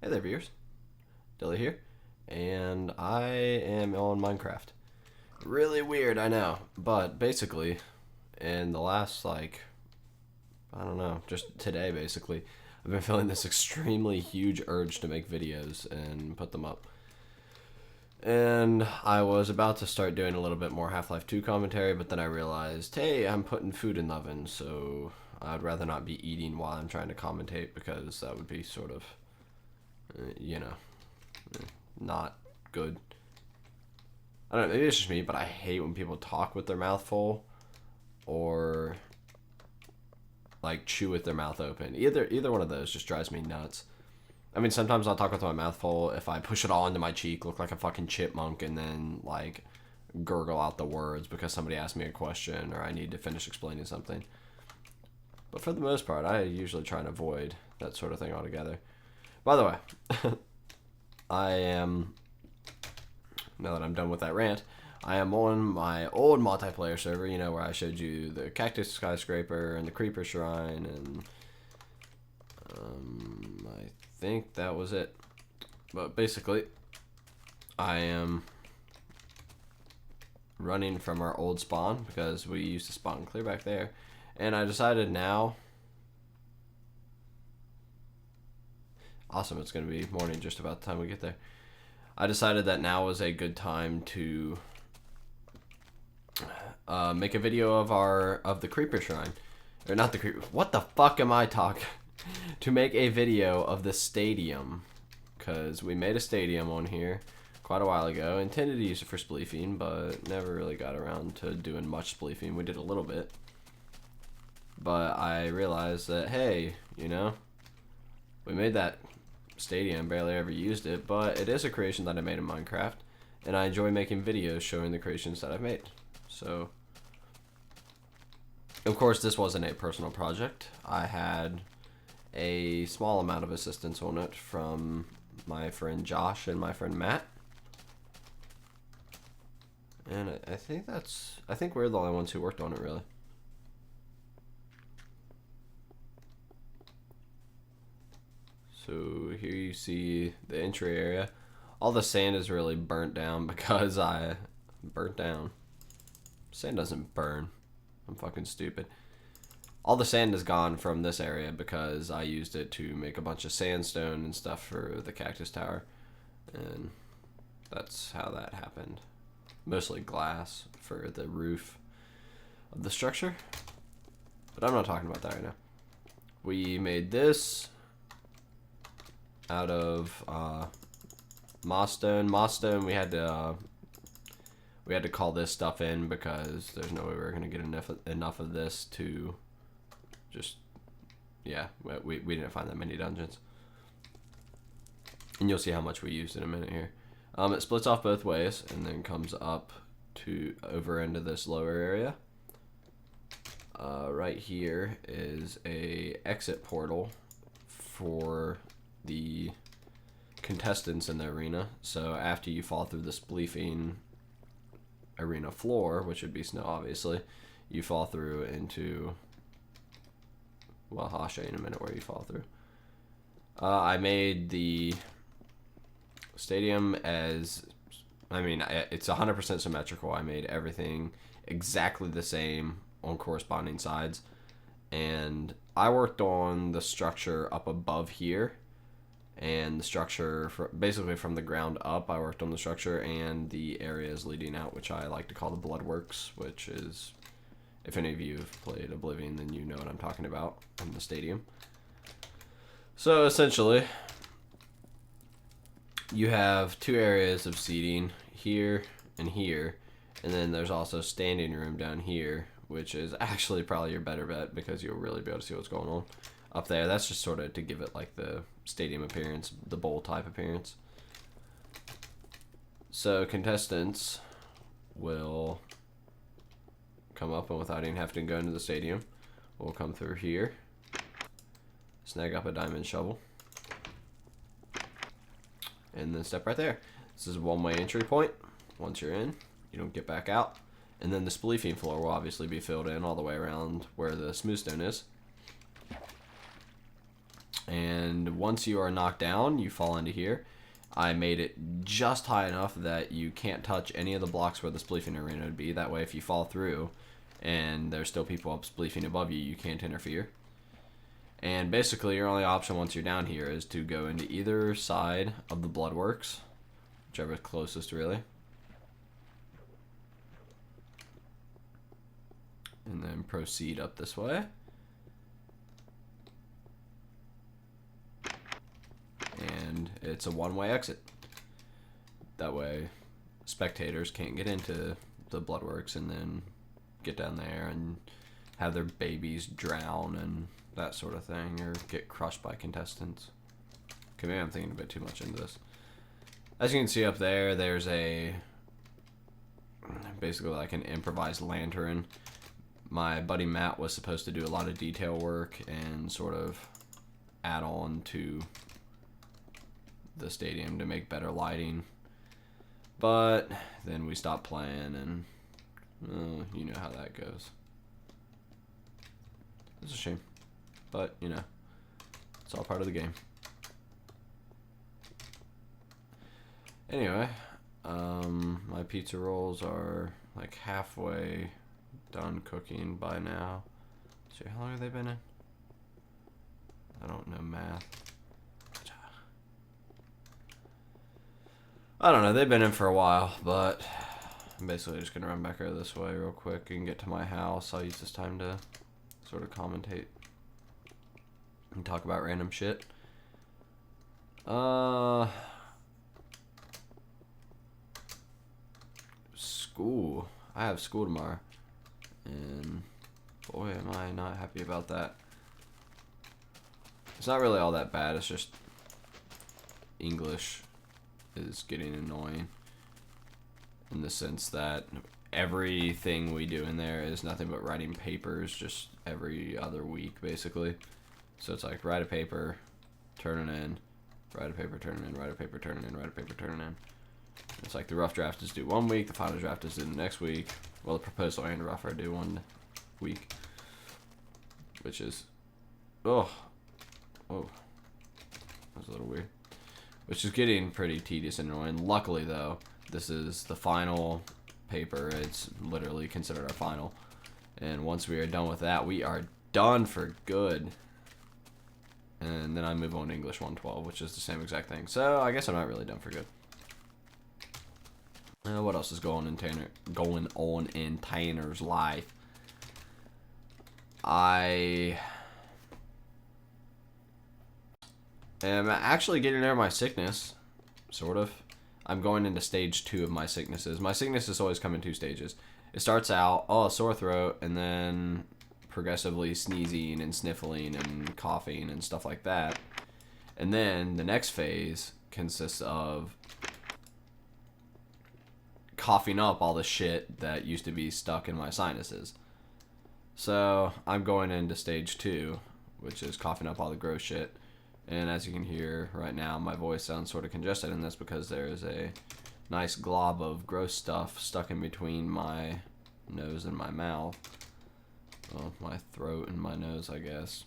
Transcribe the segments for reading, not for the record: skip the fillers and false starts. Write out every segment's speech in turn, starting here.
Hey there, viewers. Dilly here, and I am on Minecraft. Really weird, I know, but basically, in the last, I don't know, just today, basically, I've been feeling this extremely huge urge to make videos and put them up. And I was about to start doing a little bit more Half-Life 2 commentary, but then I realized, hey, I'm putting food in the oven, so I'd rather not be eating while I'm trying to commentate, because that would be sort of, not good. I don't know, maybe it's just me, but I hate when people talk with their mouth full or chew with their mouth open. Either one of those just drives me nuts. I mean, sometimes I'll talk with my mouth full if I push it all into my cheek, look like a fucking chipmunk, and then gurgle out the words because somebody asked me a question or I need to finish explaining something. But for the most part, I usually try and avoid that sort of thing altogether. By the way, I am, now that I'm done with that rant, I am on my old multiplayer server, where I showed you the cactus skyscraper and the creeper shrine, and I think that was it. But basically, I am running from our old spawn because we used to spawn clear back there, and I decided now, awesome, it's going to be morning just about the time we get there. I decided that now was a good time to make a video of the creeper shrine, or not the creeper. What the fuck am I talking? To make a video of the stadium, because we made a stadium on here quite a while ago. Intended to use it for spleefing, but never really got around to doing much spleefing. We did a little bit, but I realized that, hey, we made that stadium, barely ever used it, but it is a creation that I made in Minecraft, and I enjoy making videos showing the creations that I've made. So, of course, this wasn't a personal project. I had a small amount of assistance on it from my friend Josh and my friend Matt. And I think we're the only ones who worked on it, really. So here you see the entry area. All the sand is really burnt down because I burnt down. Sand doesn't burn. I'm fucking stupid. All the sand is gone from this area because I used it to make a bunch of sandstone and stuff for the cactus tower. And that's how that happened. Mostly glass for the roof of the structure. But I'm not talking about that right now. We made this out of moss stone. Moss stone, we had to call this stuff in because there's no way we were going to get enough of this to just, yeah, we didn't find that many dungeons. And you'll see how much we used in a minute here. It splits off both ways and then comes up to over into this lower area. Right here is a exit portal for the contestants in the arena. So after you fall through the spleefing arena floor, which would be snow obviously, you fall through into, well, I'll show you in a minute where you fall through. I made the stadium as, it's 100% symmetrical. I made everything exactly the same on corresponding sides, and I worked on the structure up above here, and the structure basically from the ground up. I worked on the structure and the areas leading out, which I like to call the Bloodworks, which is, if any of you have played Oblivion, then you know what I'm talking about in the stadium. So essentially, you have two areas of seating, here and here, and then there's also standing room down here, which is actually probably your better bet because you'll really be able to see what's going on up there. That's just sort of to give it like the stadium appearance, the bowl type appearance. So contestants will come up, and without even having to go into the stadium, we'll come through here, snag up a diamond shovel, and then step right there. This is a one-way entry point. Once you're in, you don't get back out. And then the spleefing floor will obviously be filled in all the way around where the smooth stone is. And and once you are knocked down, you fall into here. I made it just high enough that you can't touch any of the blocks where the spleefing arena would be. That way, if you fall through and there's still people up spleefing above you, you can't interfere. And basically, your only option once you're down here is to go into either side of the Bloodworks, whichever is closest, really. And then proceed up this way. And it's a one-way exit. That way, spectators can't get into the Bloodworks and then get down there and have their babies drown and that sort of thing, or get crushed by contestants. Okay, maybe I'm thinking a bit too much into this. As you can see up there, there's basically like an improvised lantern. My buddy Matt was supposed to do a lot of detail work and sort of add on to the stadium to make better lighting. But then we stopped playing, and you know how that goes. It's a shame. But, you know, it's all part of the game. Anyway, my pizza rolls are like halfway done cooking by now. So how long have they been in? I don't know math. I don't know, they've been in for a while, but I'm basically just gonna run back over this way real quick and get to my house. I'll use this time to sort of commentate and talk about random shit. School. I have school tomorrow, and boy, am I not happy about that. It's not really all that bad, it's just English is getting annoying in the sense that everything we do in there is nothing but writing papers just every other week, basically. So it's like, write a paper, turn it in, write a paper, turn it in, write a paper, turn it in, write a paper, turn it in. It's like the rough draft is due 1 week, the final draft is due the next week. Well, the proposal and rough are due 1 week. Which is, oh, that was a little weird. Which is getting pretty tedious and annoying. Luckily, though, this is the final paper. It's literally considered our final. And once we are done with that, we are done for good. And then I move on to English 112, which is the same exact thing. So I guess I'm not really done for good. What else is going on in Tanner's life? I am actually getting over my sickness, sort of. I'm going into stage 2 of my sicknesses. My sicknesses always come in 2 stages. It starts out, sore throat, and then progressively sneezing and sniffling and coughing and stuff like that. And then the next phase consists of coughing up all the shit that used to be stuck in my sinuses. So I'm going into stage 2, which is coughing up all the gross shit. And as you can hear right now, my voice sounds sort of congested, and that's because there is a nice glob of gross stuff stuck in between my nose and my mouth. Well, my throat and my nose, I guess.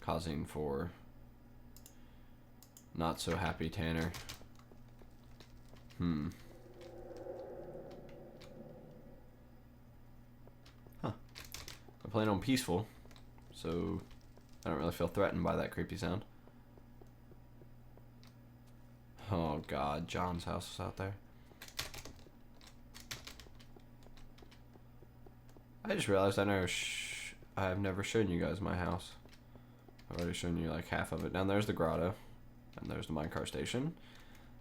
Causing for not so happy Tanner. Huh. I'm playing on peaceful, so I don't really feel threatened by that creepy sound. Oh god, John's house is out there. I just realized I've never shown you guys my house. I've already shown you like half of it. Down there's the grotto, and there's the minecart station.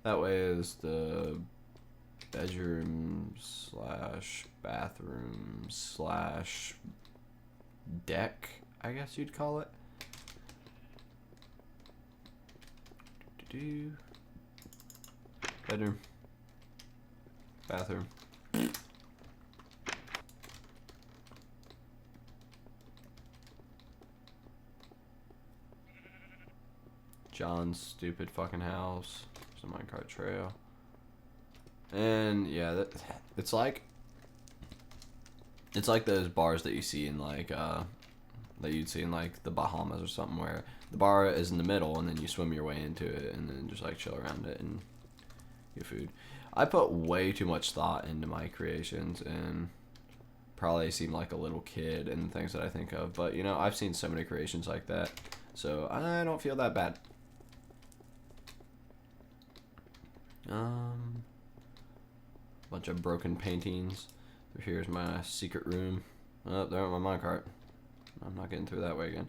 That way is the bedroom slash bathroom slash deck, I guess you'd call it. Bedroom, bathroom. John's stupid fucking house. There's a minecart trail. And yeah, it's like those bars that you see in like that you'd see in like the Bahamas or something, where the bar is in the middle and then you swim your way into it and then just like chill around it and get food. I put way too much thought into my creations and probably seem like a little kid in the things that I think of, but you know, I've seen so many creations like that, so I don't feel that bad. Bunch of broken paintings. Here's my secret room. Oh, there went my minecart. I'm not getting through that way again.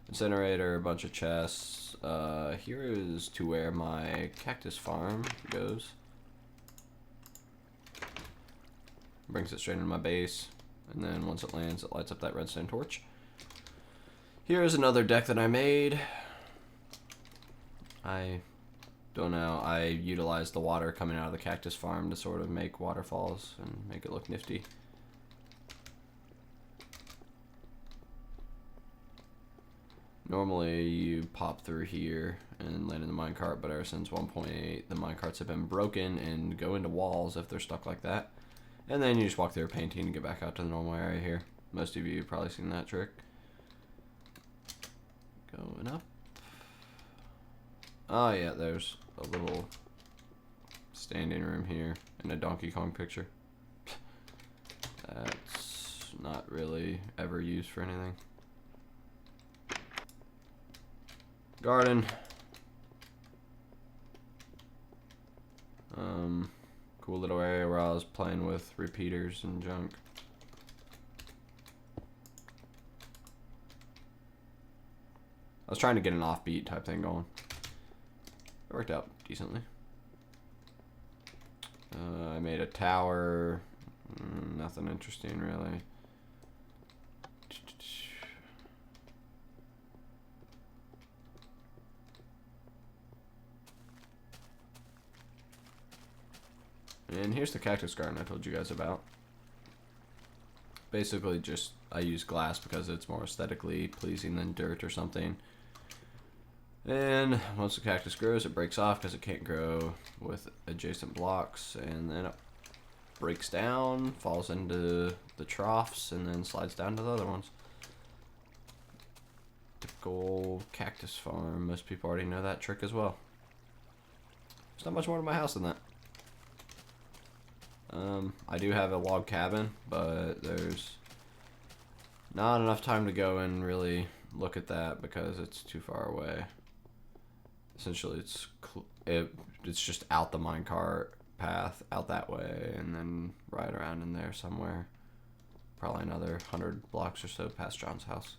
Incinerator, a bunch of chests. Here is to where my cactus farm goes. Brings it straight into my base, and then once it lands, it lights up that redstone torch. Here is another deck that I made. I don't know, I utilized the water coming out of the cactus farm to sort of make waterfalls and make it look nifty. Normally you pop through here and land in the minecart, but ever since 1.8 the minecarts have been broken and go into walls if they're stuck like that. And then you just walk through a painting and get back out to the normal area here. Most of you have probably seen that trick. Going up. Oh yeah, there's a little standing room here and a Donkey Kong picture. That's not really ever used for anything. Garden. Cool little area where I was playing with repeaters and junk. I was trying to get an offbeat type thing going. It worked out decently. I made a tower. Nothing interesting really. And here's the cactus garden I told you guys about. Basically just, I use glass because it's more aesthetically pleasing than dirt or something. And once the cactus grows, it breaks off because it can't grow with adjacent blocks, and then it breaks down, falls into the troughs, and then slides down to the other ones. Typical cactus farm. Most people already know that trick as well. There's not much more to my house than that. I do have a log cabin, but there's not enough time to go and really look at that because it's too far away. Essentially, it's just out the minecart path, out that way, and then right around in there somewhere. Probably another 100 blocks or so past John's house.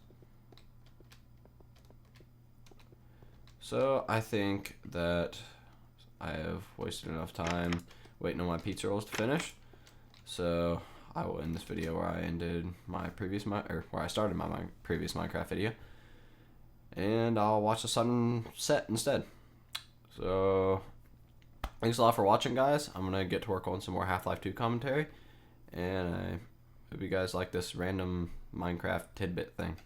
So I think that I have wasted enough time waiting on my pizza rolls to finish. So I will end this video where I ended my previous where I started my previous Minecraft video, and I'll watch the sunset instead. So thanks a lot for watching, guys. I'm gonna get to work on some more Half-Life 2 commentary, and I hope you guys like this random Minecraft tidbit thing.